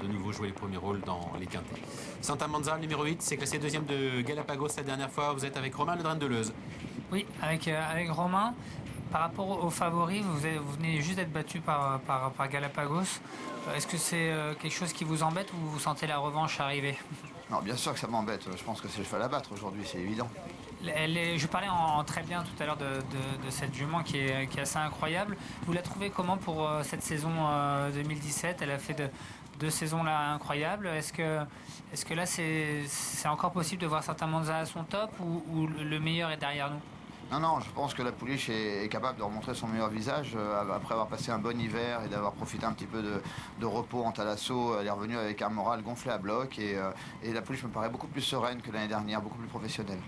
de nouveau jouer les premiers rôles dans les quintets. Santa Monza, le numéro 8, c'est classé deuxième de Galapagos la dernière fois. Vous êtes avec Romain Ledrenne-Deleuze. Oui, avec Romain. Par rapport aux favoris, vous venez juste d'être battu par Galapagos. Est-ce que c'est quelque chose qui vous embête ou vous sentez la revanche arriver? Non, bien sûr que ça m'embête. Je pense que c'est le cheval à battre aujourd'hui, c'est évident. Je parlais en très bien tout à l'heure de cette jument qui est assez incroyable. Vous la trouvez comment pour cette saison 2017? Elle a fait deux saisons là incroyables. Est-ce que là c'est encore possible de voir Santa Monza à son top ou le meilleur est derrière nous? Non, je pense que la pouliche est capable de remontrer son meilleur visage après avoir passé un bon hiver et d'avoir profité un petit peu de repos en Talasso. Elle est revenue avec un moral gonflé à bloc et la pouliche me paraît beaucoup plus sereine que l'année dernière, beaucoup plus professionnelle.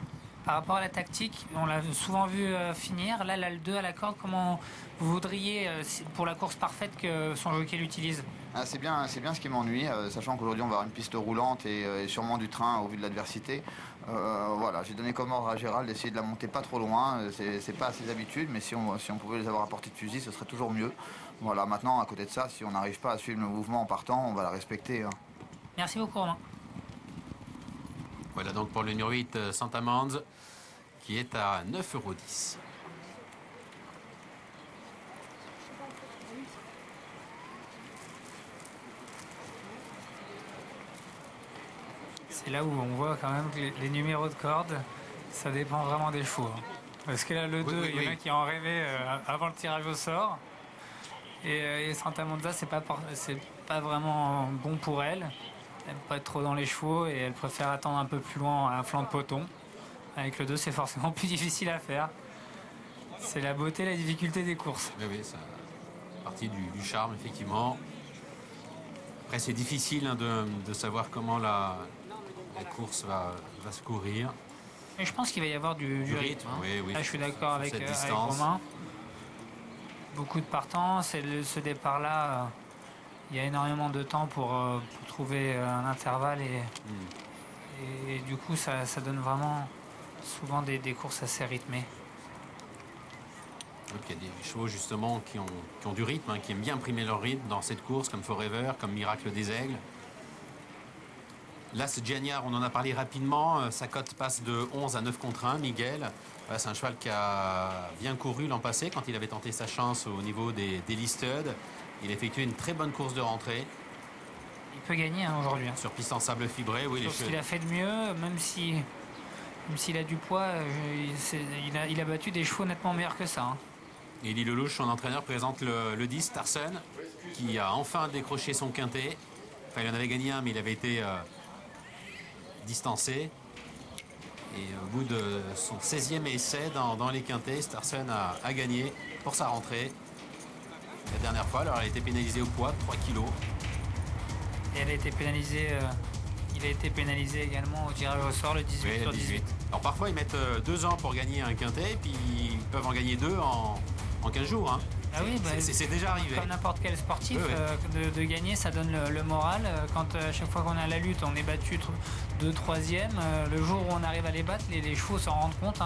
Par rapport à la tactique, on l'a souvent vu finir. Là, le 2 à la corde, comment vous voudriez, pour la course parfaite, que son jockey l'utilise? C'est bien ce qui m'ennuie, sachant qu'aujourd'hui on va avoir une piste roulante et sûrement du train au vu de l'adversité. Voilà, j'ai donné comme ordre à Gérald d'essayer de la monter pas trop loin. C'est pas à ses habitudes, mais si on pouvait les avoir à portée de fusil, ce serait toujours mieux. Voilà, maintenant, à côté de ça, si on n'arrive pas à suivre le mouvement en partant, on va la respecter. Merci beaucoup, Romain. Voilà donc pour le numéro 8, Santa Monza, qui est à 9,10 €. C'est là où on voit quand même que les numéros de corde, ça dépend vraiment des chevaux. Parce que là, le 2, il y en a qui en rêvaient avant le tirage au sort. Et Santa Monza, c'est pas vraiment bon pour elle. Elle n'aime pas être trop dans les chevaux et elle préfère attendre un peu plus loin à un flanc de peloton. Avec le 2, c'est forcément plus difficile à faire. C'est la beauté, la difficulté des courses. Oui, ça fait partie du charme, effectivement. Après, c'est difficile de savoir comment la course va se courir. Et je pense qu'il va y avoir du rythme. Oui, là, je suis d'accord avec Romain. Beaucoup de partants. Ce départ-là, il y a énormément de temps pour trouver un intervalle. Et du coup, ça donne vraiment souvent des courses assez rythmées. Donc, il y a des chevaux justement qui ont du rythme, qui aiment bien imprimer leur rythme dans cette course, comme Forever, comme Miracle des Aigles. Là, ce Giagnard, on en a parlé rapidement. Sa cote passe de 11 à 9 contre 1. Miguel, c'est un cheval qui a bien couru l'an passé quand il avait tenté sa chance au niveau des listed. Il a effectué une très bonne course de rentrée. Il peut gagner aujourd'hui. Sur piste en sable fibré, oui. Sauf qu'il a fait de mieux, même s'il a du poids, il a battu des chevaux nettement meilleurs que ça. Élie Lelouch, son entraîneur, présente le 10, Starsen, qui a enfin décroché son quintet. Enfin, il en avait gagné un, mais il avait été distancé. Et au bout de son 16e essai dans les quintets, Starsen a gagné pour sa rentrée. La dernière fois, alors elle a été pénalisée au poids de 3 kg. Et elle a été pénalisée, il a été pénalisé également au tirage au sort, le 18 sur 18. Alors parfois, ils mettent 2 ans pour gagner un quintet, puis ils peuvent en gagner 2 en 15 jours. Ah oui, c'est déjà arrivé. Comme n'importe quel sportif, de gagner, ça donne le moral. Quand à chaque fois qu'on a la lutte, on est battu 2, 3e, le jour où on arrive à les battre, les chevaux s'en rendent compte.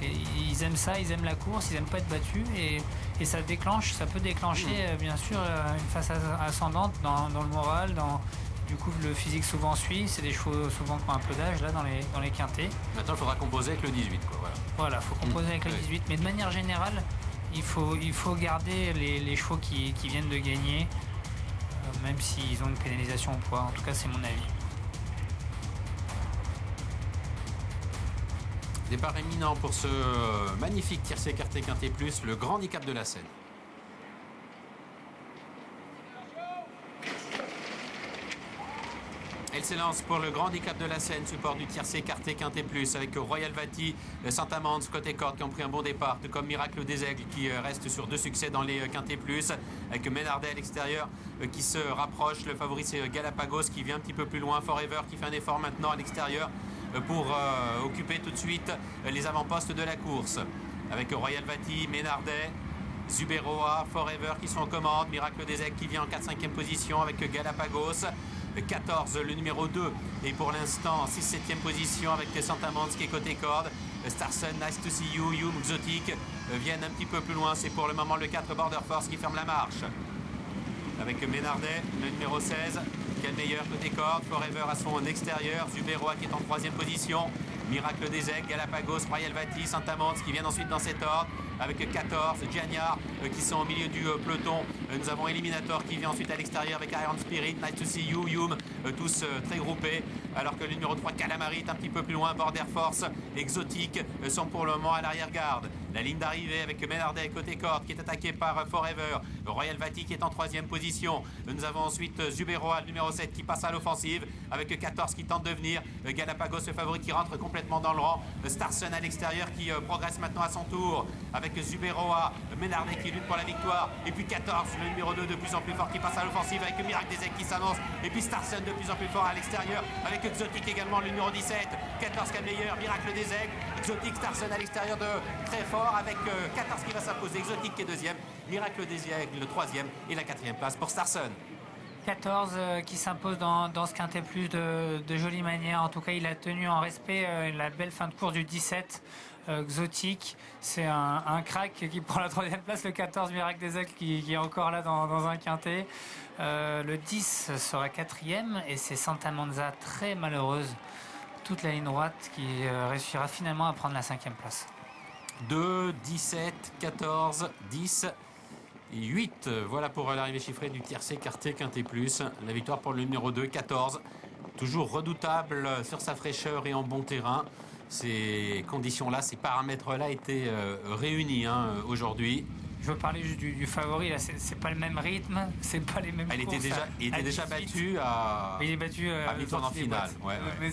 Et ils aiment ça, ils aiment la course, ils aiment pas être battus. Et ça peut déclencher bien sûr une phase ascendante dans le moral. Du coup, le physique souvent suit. C'est des chevaux souvent qui ont un peu d'âge là dans les quintets. Maintenant, il faudra composer avec le 18. Voilà, il faut composer avec le 18. Mais de manière générale, il faut garder les chevaux qui viennent de gagner, même s'ils ont une pénalisation au poids. En tout cas, c'est mon avis. Départ éminent pour ce magnifique tiercé écarté quintet plus, le grand handicap de la Seine. Elle s'élance pour le grand handicap de la Seine, support du tiercé écarté quintet plus, avec Royal Vati, Santa Monza, côté corde, qui ont pris un bon départ, tout comme Miracle des Aigles, qui reste sur 2 succès dans les quintet plus, avec Ménardet à l'extérieur, qui se rapproche. Le favori, c'est Galapagos, qui vient un petit peu plus loin. Forever, qui fait un effort maintenant à l'extérieur, pour occuper tout de suite les avant-postes de la course. Avec Royal Vati, Ménardet, Zuberoa, Forever qui sont en commande. Miracle des Aigles qui vient en 4-5e position avec Galapagos. 14, le numéro 2. Et pour l'instant, en 6-7e position avec Santa Monza qui est côté corde. Starson, Nice to See You, Youm, Exotic viennent un petit peu plus loin. C'est pour le moment le 4, Border Force qui ferme la marche. Avec Ménardet, le numéro 16, Quel meilleur côté corde, Forever à son extérieur, Zuberoa qui est en 3e position, Miracle des Aigles, Galapagos, Royal Vati, Saint-Amand qui viennent ensuite dans cet ordre avec 14, Giagnard qui sont au milieu du peloton. Nous avons Eliminator qui vient ensuite à l'extérieur avec Iron Spirit, Nice to See You, Hume, tous très groupés, alors que le numéro 3 Calamari est un petit peu plus loin, Border Force, Exotique sont pour le moment à l'arrière-garde. La ligne d'arrivée avec Ménardet côté corde qui est attaqué par Forever, Royal Vati qui est en 3e position. Nous avons ensuite Zuberoa, le numéro 7 qui passe à l'offensive avec 14 qui tente de venir, Galapagos le favori qui rentre complètement dans le rang, Starson à l'extérieur qui progresse maintenant à son tour avec Zuberoa, Ménardet qui lutte pour la victoire, et puis 14, le numéro 2 de plus en plus fort qui passe à l'offensive avec Miracle des Aigles qui s'annonce, et puis Starson de plus en plus fort à l'extérieur avec Exotique également, le numéro 17, 14 qui est meilleur, Miracle des Aigles, Exotique, Starson à l'extérieur de très fort avec 14 qui va s'imposer, Exotique qui est 2e, Miracle des Aigles le 3e et la 4e place pour Starson. 14 qui s'impose dans ce quintet plus de jolie manière. En tout cas, il a tenu en respect la belle fin de course du 17. Exotique, c'est un crack qui prend la 3e place. Le 14, Miracle des Aigles, qui est encore là dans un quintet. Le 10 sera 4e et c'est Santa Monza, très malheureuse. Toute la ligne droite qui réussira finalement à prendre la 5e place. 2, 17, 14, 10... 8, voilà pour l'arrivée chiffrée du tiercé quarté quinté plus. La victoire pour le numéro 2, 14. Toujours redoutable sur sa fraîcheur et en bon terrain. Ces conditions-là, ces paramètres-là étaient réunis aujourd'hui. Je veux parler juste du favori, là, c'est pas le même rythme, c'est pas les mêmes courses. Il était déjà battu à... Il est battu à mi-temps en finale. Ouais. Mais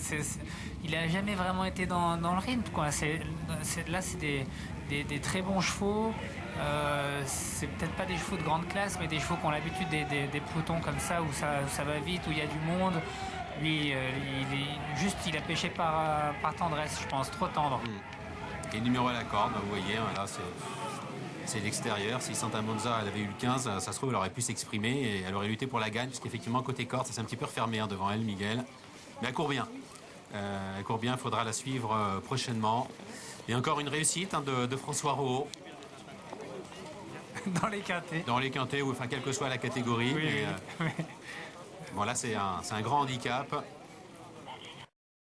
il a jamais vraiment été dans le rythme, quoi. Là, c'est des très bons chevaux. C'est peut-être pas des chevaux de grande classe, mais des chevaux qui ont l'habitude des pelotons comme ça, où ça va vite, où il y a du monde. Lui, il a pêché par tendresse, je pense, trop tendre. Et numéro à la corde, vous voyez, là c'est l'extérieur. Si Santa Monza elle avait eu le 15, ça se trouve elle aurait pu s'exprimer et elle aurait lutté pour la gagne, puisqu'effectivement côté corde, ça s'est un petit peu refermé devant elle, Miguel. Mais elle court bien. Il faudra la suivre prochainement. Et encore une réussite de François Rohaut. Dans les quintés. Dans les quintés, enfin, quelle que soit la catégorie. Oui, mais, oui. bon, là, c'est un grand handicap.